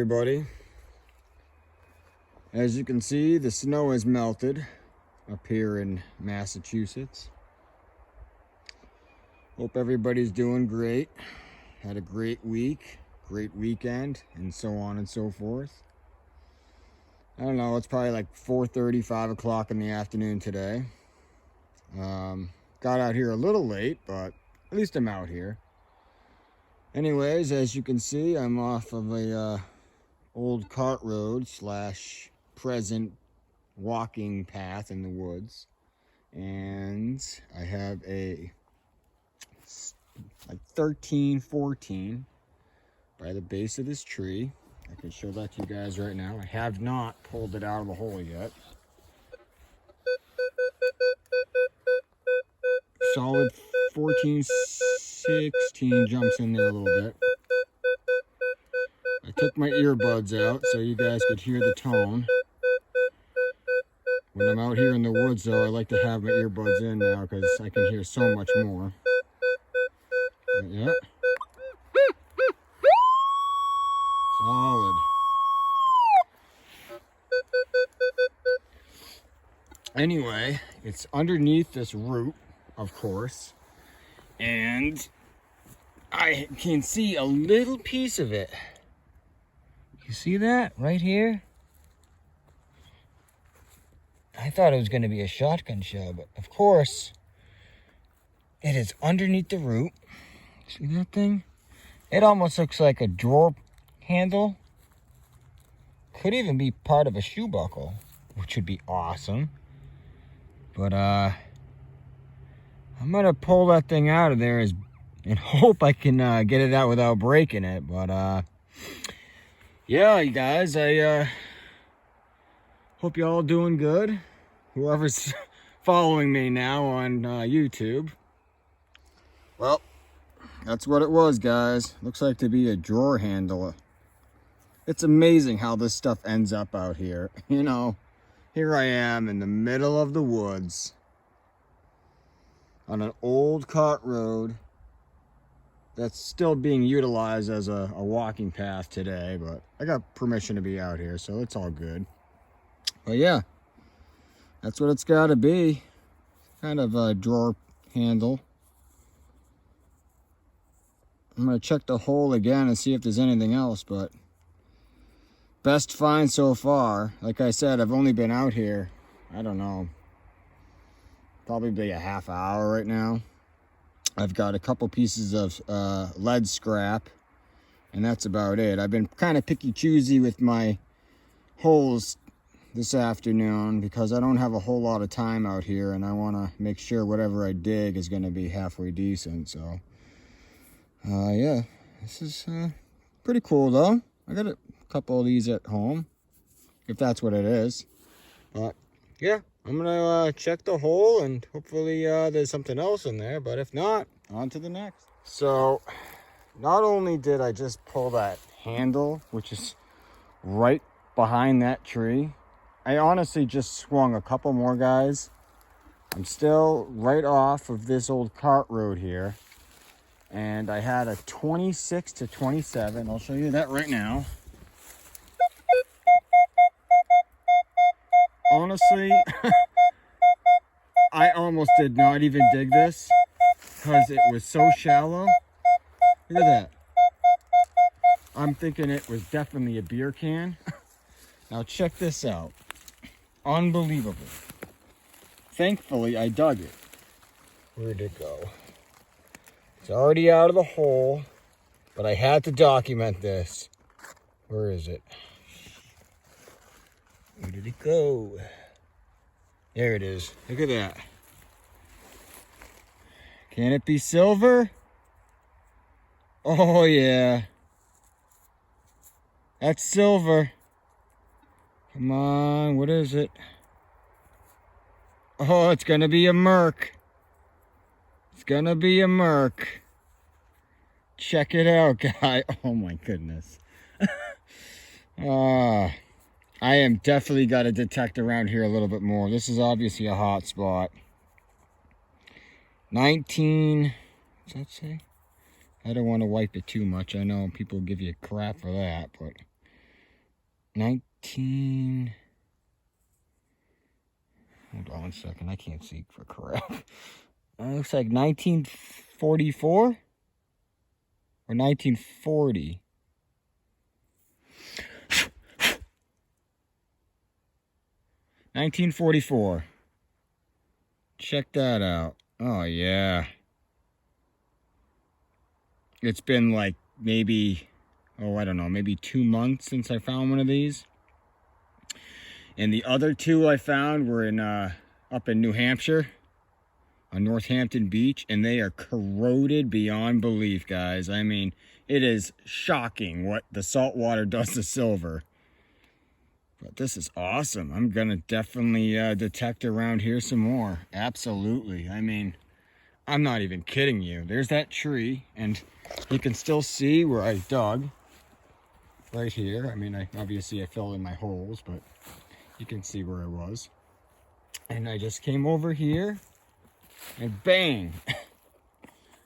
everybody. As you can see, the snow has melted up here in Massachusetts. Hope everybody's doing great. Had a great week, great weekend, and so on and so forth. I don't know, it's probably like 4:30, 5 o'clock in the afternoon today. Got out here a little late, but at least I'm out here. Anyways, as you can see, I'm off of a old cart road slash present walking path in the woods. And I have a like 13, 14 by the base of this tree. I can show that to you guys right now. I have not pulled it out of the hole yet. Solid 14, 16 jumps in there a little bit. I took my earbuds out so you guys could hear the tone. When I'm out here in the woods though, I like to have my earbuds in now because I can hear so much more. But yeah. Solid. Anyway, it's underneath this root, of course, and I can see a little piece of it. You see that right here? I thought it was going to be a shotgun shell, but of course, it is underneath the root. See that thing? It almost looks like a drawer handle. Could even be part of a shoe buckle, which would be awesome. But I'm gonna pull that thing out of there and hope I can get it out without breaking it. But yeah, you guys, I hope you all doing good. Whoever's following me now on YouTube. Well, that's what it was, guys. Looks like to be a drawer handle. It's amazing how this stuff ends up out here. You know, here I am in the middle of the woods on an old cart road that's still being utilized as a walking path today, but I got permission to be out here, so it's all good. But yeah, that's what it's got to be. Kind of a drawer handle. I'm going to check the hole again and see if there's anything else, but best find so far. Like I said, I've only been out here, I don't know, probably a half hour right now. I've got a couple pieces of lead scrap, and that's about it. I've been kind of picky-choosy with my holes this afternoon because I don't have a whole lot of time out here, and I want to make sure whatever I dig is going to be halfway decent. So, yeah, this is pretty cool, though. I got a couple of these at home, if that's what it is. But, yeah. I'm gonna check the hole and hopefully there's something else in there, but if not, on to the next. So not only did I just pull that handle, which is right behind that tree, I honestly just swung a couple more, guys. I'm still right off of this old cart road here, and I had a 26 to 27. I'll show you that right now. Honestly, I almost did not even dig this because it was so shallow. Look at that. I'm thinking it was definitely a beer can. Now check this out. Unbelievable. Thankfully, I dug it. Where'd it go? It's already out of the hole, but I had to document this. Where is it? Where did it go? There it is. Look at that. Can it be silver? Oh, yeah. That's silver. Come on, what is it? Oh, it's gonna be a merc. It's gonna be a merc. Check it out, guy. Oh, my goodness. I am definitely got to detect around here a little bit more. This is obviously a hot spot. 19, what's that say? I don't want to wipe it too much. I know people give you crap for that, but 19... Hold on one second. I can't see for crap. Looks like 1944 or 1940. $1944. Check that out. Oh, yeah. It's been like maybe, oh, I don't know, maybe 2 months since I found one of these. And the other two I found were in up in New Hampshire on Northampton Beach, and they are corroded beyond belief, guys. I mean, it is shocking what the salt water does to silver. But this is awesome. I'm gonna definitely detect around here some more. Absolutely. I mean, I'm not even kidding you. There's that tree, and you can still see where I dug right here. I mean, obviously I filled in my holes, but you can see where I was. And I just came over here and bang,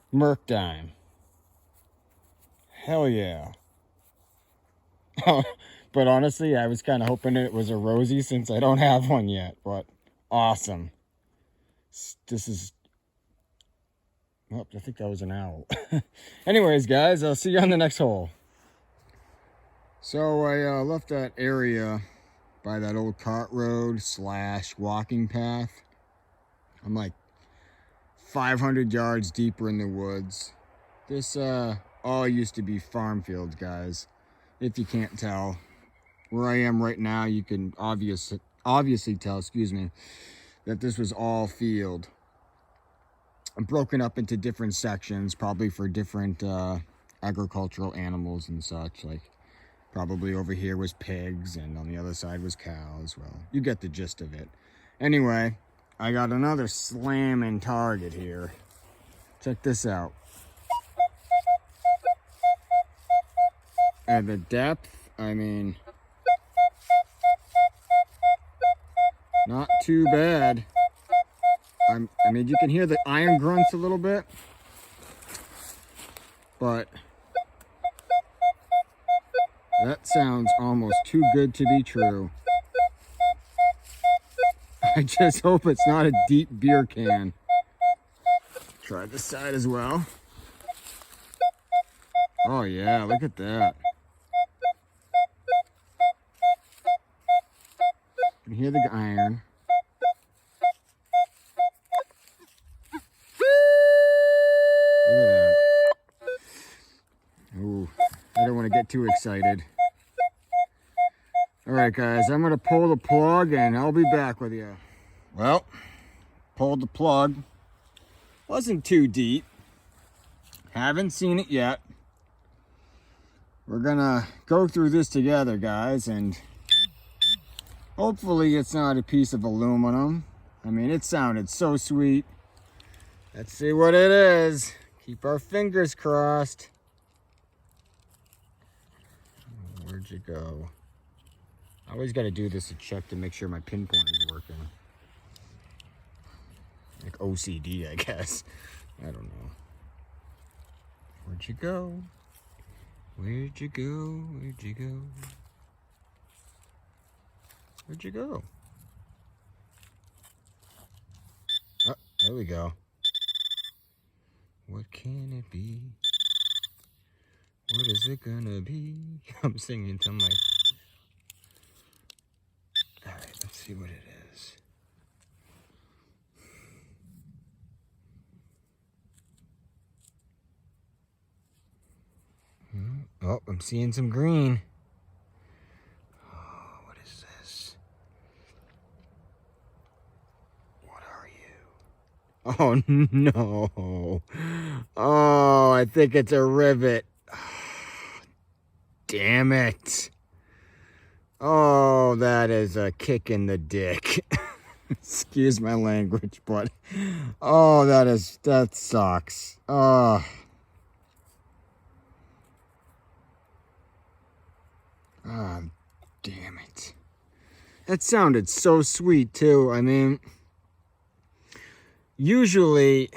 merc dime. Hell yeah. But honestly, I was kind of hoping it was a Rosie since I don't have one yet. But awesome. This is... Oh, I think that was an owl. Anyways, guys, I'll see you on the next hole. So I left that area by that old cart road / walking path. I'm like 500 yards deeper in the woods. This all used to be farm fields, guys. If you can't tell. Where I am right now, you can obviously tell, excuse me, that this was all field. I'm broken up into different sections, probably for different agricultural animals and such. Like probably over here was pigs and on the other side was cows. Well, you get the gist of it. Anyway, I got another slamming target here. Check this out. And the depth, I mean, not too bad. I mean, you can hear the iron grunts a little bit, but that sounds almost too good to be true. I just hope it's not a deep beer can. Try this side as well. Oh yeah, look at that. You can hear the iron. Look at that. Ooh, I don't want to get too excited. All right, guys, I'm going to pull the plug and I'll be back with you. Well, pulled the plug. Wasn't too deep. Haven't seen it yet. We're going to go through this together, guys, and hopefully it's not a piece of aluminum. I mean, it sounded so sweet. Let's see what it is. Keep our fingers crossed. Where'd you go? I always got to do this to check to make sure my pinpoint is working. Like OCD, I guess. I don't know. Where'd you go? Where'd you go? Where'd you go? Where'd you go? Oh, there we go. What can it be? What is it gonna be? I'm singing to my... Alright, let's see what it is. Oh, I'm seeing some green. Oh, what is this? What are you? Oh, no. Oh, I think it's a rivet. Damn it. Oh, that is a kick in the dick. Excuse my language, but oh, that sucks. Oh. Ah, damn it. That sounded so sweet too. I mean, usually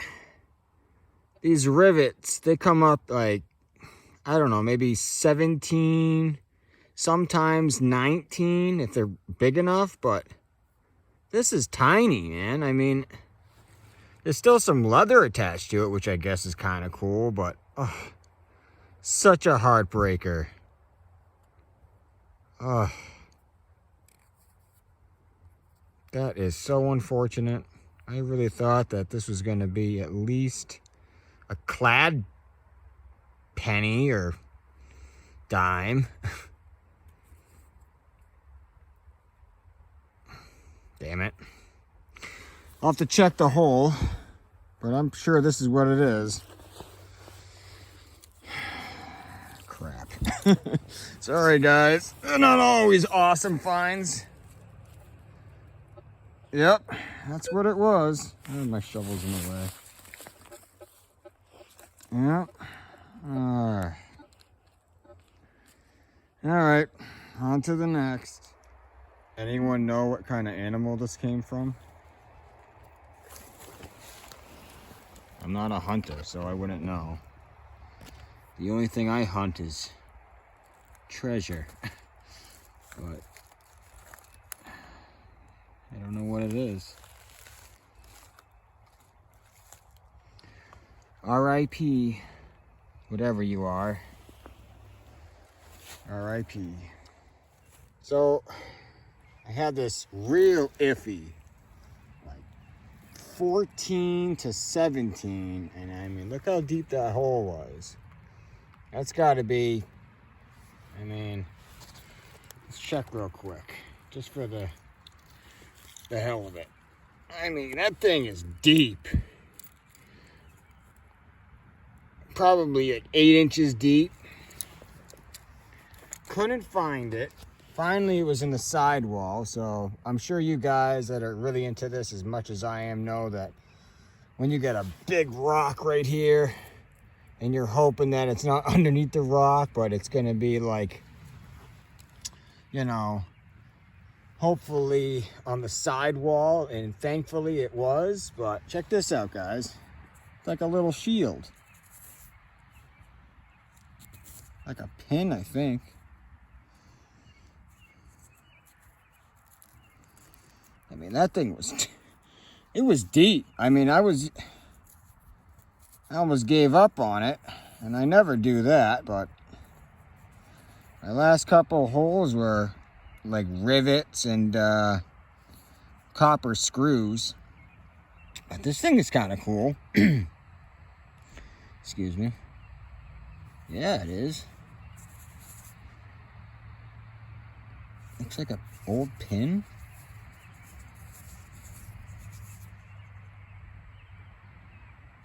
these rivets, they come up like, I don't know, maybe 17 sometimes 19 if they're big enough, but this is tiny, man. I mean, there's still some leather attached to it, which I guess is kind of cool, but oh, such a heartbreaker. Oh, that is so unfortunate. I really thought that this was going to be at least a clad penny or dime. Damn it. I'll have to check the hole, but I'm sure this is what it is. Crap. Sorry, guys. They're not always awesome finds. Yep, that's what it was. Oh, my shovel's in the way. Yep. Alright, on to the next. Anyone know what kind of animal this came from? I'm not a hunter, so I wouldn't know. The only thing I hunt is treasure. But I don't know what it is. R.I.P. whatever you are. R.I.P. So I had this real iffy, like 14 to 17, and I mean, look how deep that hole was. That's got to be, I mean, let's check real quick, just for the hell of it. I mean, that thing is deep. Probably like 8 inches deep. Couldn't find it. Finally, it was in the sidewall, so I'm sure you guys that are really into this as much as I am know that when you get a big rock right here and you're hoping that it's not underneath the rock, but it's gonna be like, you know, hopefully on the sidewall, and thankfully it was. But check this out, guys. It's like a little shield. Like a pin, I think. I mean, that thing was, it was deep. I mean, I almost gave up on it, and I never do that, but my last couple holes were like rivets and copper screws. But this thing is kind of cool. Excuse me. Yeah, it is. Looks like an old pin.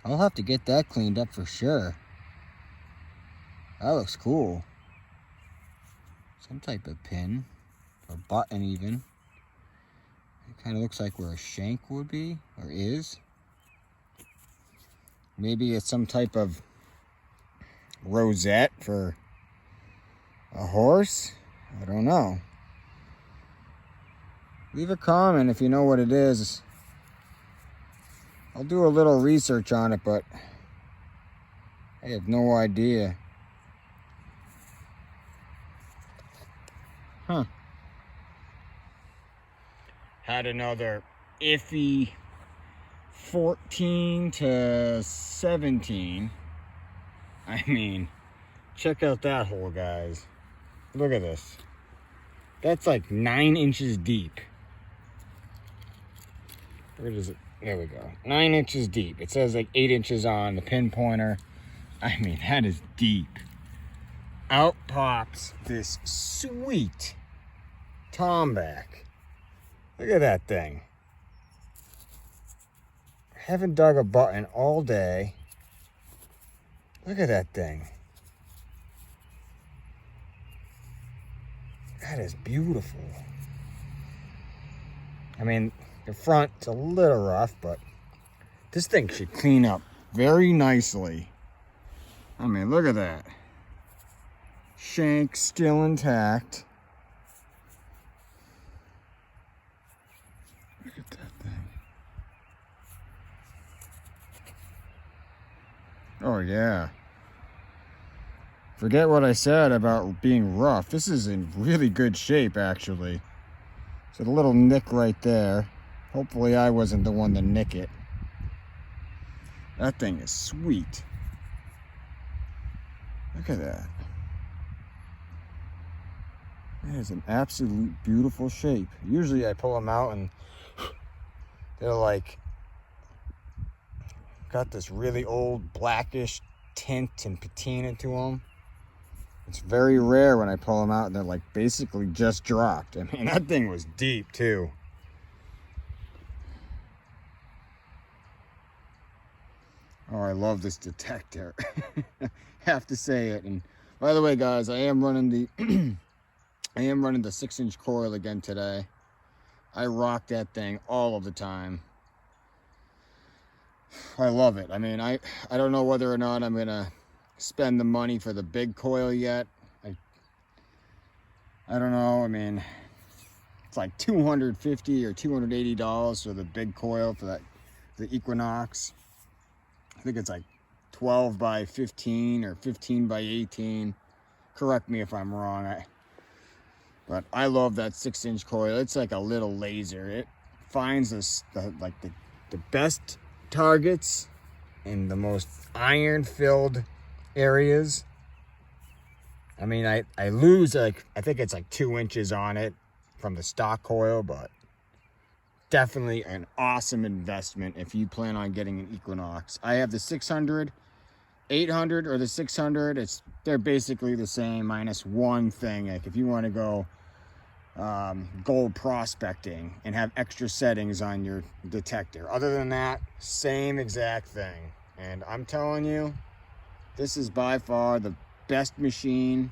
I'll have to get that cleaned up for sure. That looks cool. Some type of pin, or button even. It kind of looks like where a shank would be, or is. Maybe it's some type of rosette for a horse. I don't know. Leave a comment if you know what it is. I'll do a little research on it, but I have no idea. Huh. Had another iffy 14 to 17. I mean, check out that hole, guys. Look at this. That's like 9 inches deep. Where does it? There we go. 9 inches deep. It says like 8 inches on the pinpointer. I mean, that is deep. Out pops this sweet tomback. Look at that thing. I haven't dug a button all day. Look at that thing. That is beautiful. I mean, the front's a little rough, but this thing should clean up very nicely. I mean, look at that. Shank still intact. Look at that thing. Oh, yeah. Forget what I said about being rough. This is in really good shape, actually. So the little nick right there. Hopefully I wasn't the one to nick it. That thing is sweet. Look at that. That is an absolute beautiful shape. Usually I pull them out and they're like, got this really old blackish tint and patina to them. It's very rare when I pull them out and they're like basically just dropped. I mean, that thing was deep too. Oh, I love this detector. Have to say it. And by the way, guys, I am running the I am running the 6-inch coil again today. I rock that thing all of the time. I love it. I mean, I don't know whether or not I'm gonna spend the money for the big coil yet. I don't know. I mean, it's like $250 or $280 for the big coil for the Equinox. I think it's like 12 by 15 or 15 by 18. Correct me if I'm wrong. But I love that 6-inch coil. It's like a little laser. It finds the best targets in the most iron-filled areas. I mean, I lose like, I think it's like 2 inches on it from the stock coil, but definitely an awesome investment if you plan on getting an Equinox. I have the 600, 800, or the 600. They're basically the same minus one thing. Like if you want to go gold prospecting and have extra settings on your detector. Other than that, same exact thing. And I'm telling you, this is by far the best machine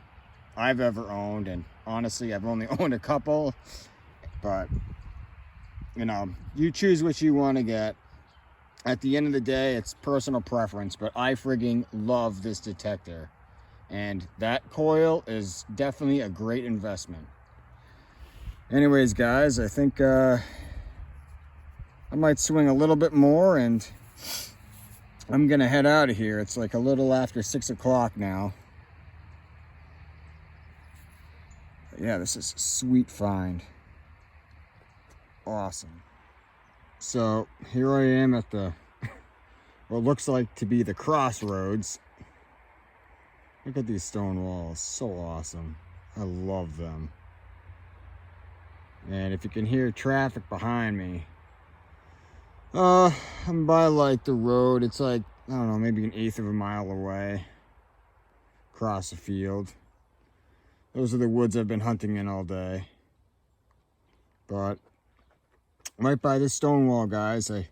I've ever owned. And honestly, I've only owned a couple, but you know, you choose what you want to get. At the end of the day, it's personal preference, but I frigging love this detector. And that coil is definitely a great investment. Anyways, guys, I think I might swing a little bit more and I'm gonna head out of here. It's like a little after 6 o'clock now. But yeah, this is a sweet find. Awesome. So here I am at the what looks like to be the crossroads. Look at these stone walls, so awesome. I love them. And if you can hear traffic behind me, I'm by like the road. It's like, I don't know, maybe 1/8 of a mile away across the field. Those are the woods I've been hunting in all day. But right by this stone wall, guys, I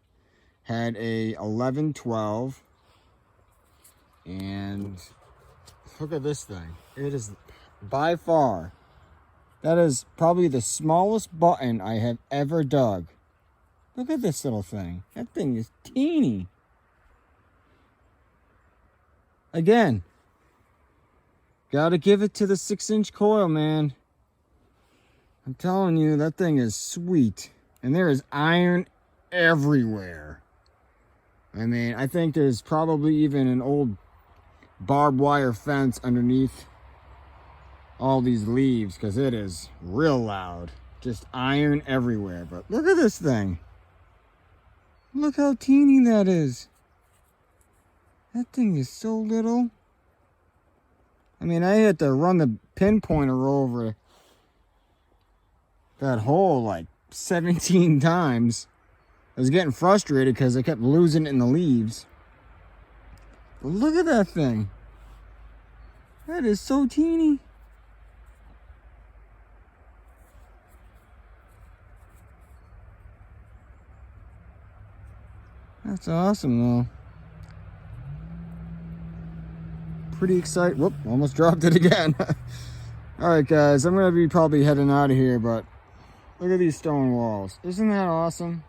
had a 11-12, and look at this thing. It is by far, that is probably the smallest button I have ever dug. Look at this little thing. That thing is teeny. Again, gotta give it to the 6-inch coil, man. I'm telling you, that thing is sweet. And there is iron everywhere. I mean, I think there's probably even an old barbed wire fence underneath all these leaves, because it is real loud. Just iron everywhere. But look at this thing. Look how teeny that is. That thing is so little. I mean, I had to run the pinpointer over that hole like 17 times. I was getting frustrated because I kept losing it in the leaves. But look at that thing. That is so teeny. That's awesome, though. Pretty excited. Whoop, almost dropped it again. Alright, guys, I'm going to be probably heading out of here, but look at these stone walls. Isn't that awesome?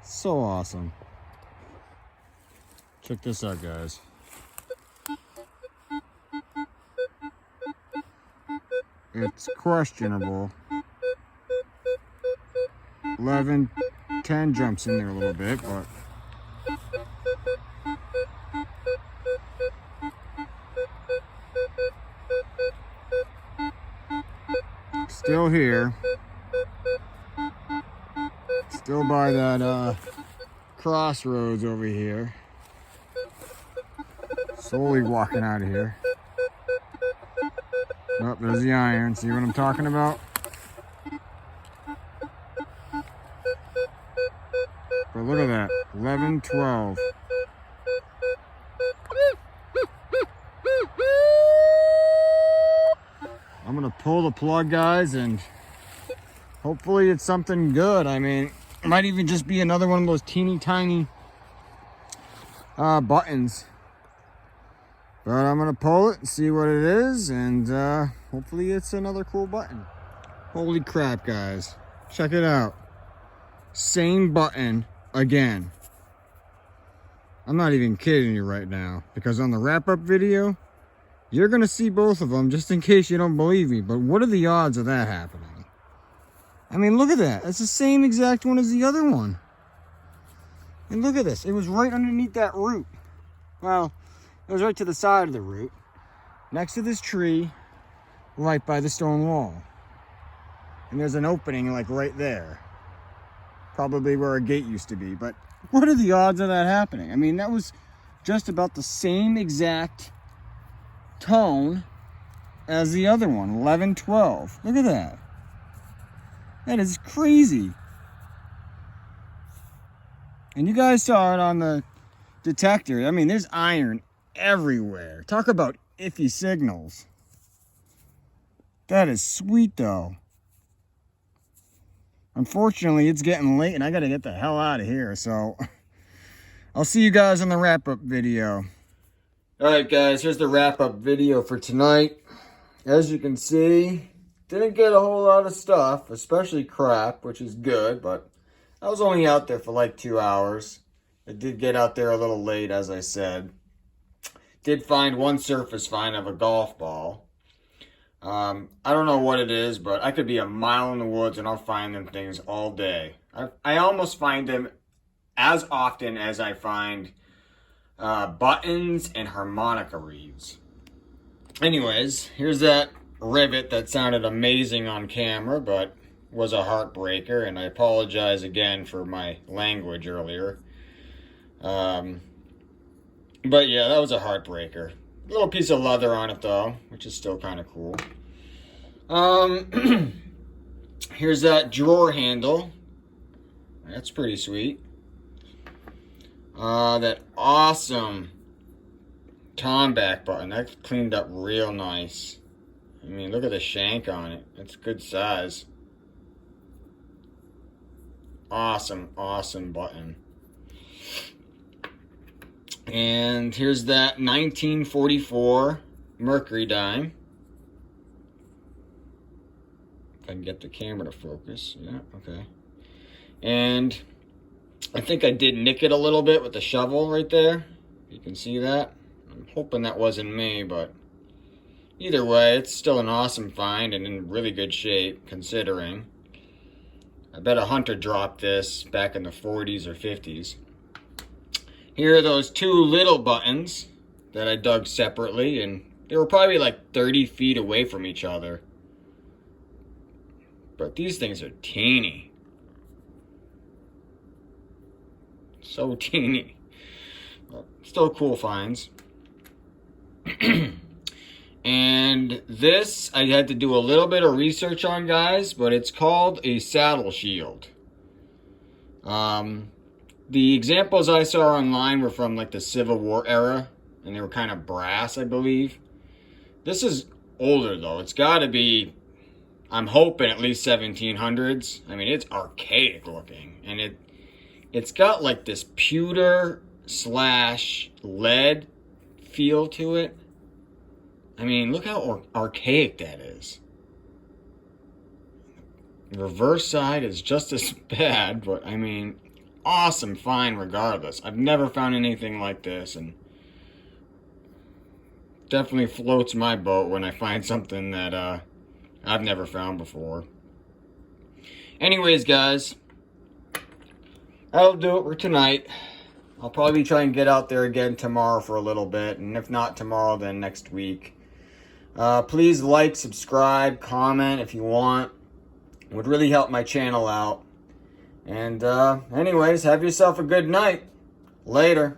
So awesome. Check this out, guys. It's questionable. 11, 10 jumps in there a little bit, but Still here. Still by that crossroads over here. Slowly walking out of here. Oh, there's the iron. See what I'm talking about? But look at that. 11, 12. I'm gonna pull the plug, guys, and hopefully it's something good. I mean, it might even just be another one of those teeny tiny buttons. But I'm gonna pull it and see what it is, and hopefully it's another cool button. Holy crap, guys. Check it out. Same button again. I'm not even kidding you right now, because on the wrap-up video, you're gonna see both of them, just in case you don't believe me. But what are the odds of that happening? I mean, look at that. It's the same exact one as the other one. And look at this. It was right underneath that root. Well, it was right to the side of the root, next to this tree, right by the stone wall. And there's an opening like right there. Probably where a gate used to be. But what are the odds of that happening? I mean, that was just about the same exact tone as the other one, 11, 12. Look at that. That is crazy. And you guys saw it on the detector. I mean, there's iron everywhere. Talk about iffy signals. That is sweet, though. Unfortunately, it's getting late and I gotta get the hell out of here, so I'll see you guys on the wrap-up video. Alright guys, here's the wrap-up video for tonight. As you can see, didn't get a whole lot of stuff, especially crap, which is good, but I was only out there for like 2 hours. I did get out there a little late, as I said. Did find one surface find of a golf ball. I don't know what it is, but I could be a mile in the woods and I'll find them things all day. I almost find them as often as I find buttons and harmonica reeds. Anyways, here's that rivet that sounded amazing on camera, but was a heartbreaker, and I apologize again for my language earlier. But yeah, that was a heartbreaker. Little piece of leather on it though, which is still kind of cool. Here's that drawer handle. That's pretty sweet. That awesome Tomback button. That cleaned up real nice. I mean, look at the shank on it. It's good size. Awesome, awesome button. And here's that 1944 Mercury dime. If I can get the camera to focus. Yeah, okay. And I think I did nick it a little bit with the shovel right there. You can see that. I'm hoping that wasn't me, but either way, it's still an awesome find and in really good shape, considering. I bet a hunter dropped this back in the 40s or 50s. Here are those two little buttons that I dug separately, and they were probably like 30 feet away from each other. But these things are teeny. So teeny. But still cool finds. And this I had to do a little bit of research on, guys, but it's called a saddle shield. The examples I saw online were from like the Civil War era, and they were kind of brass, I believe. This is older though. It's got to be, I'm hoping, at least 1700s. I mean, it's archaic looking, and it's got like this pewter / lead feel to it. I mean, look how archaic that is. The reverse side is just as bad, but I mean, awesome find regardless. I've never found anything like this, and definitely floats my boat when I find something that I've never found before. Anyways, guys, that'll do it for tonight. I'll probably try and get out there again tomorrow for a little bit, and if not tomorrow, then next week. Please like, subscribe, comment if you want. It would really help my channel out. And anyways, have yourself a good night. Later.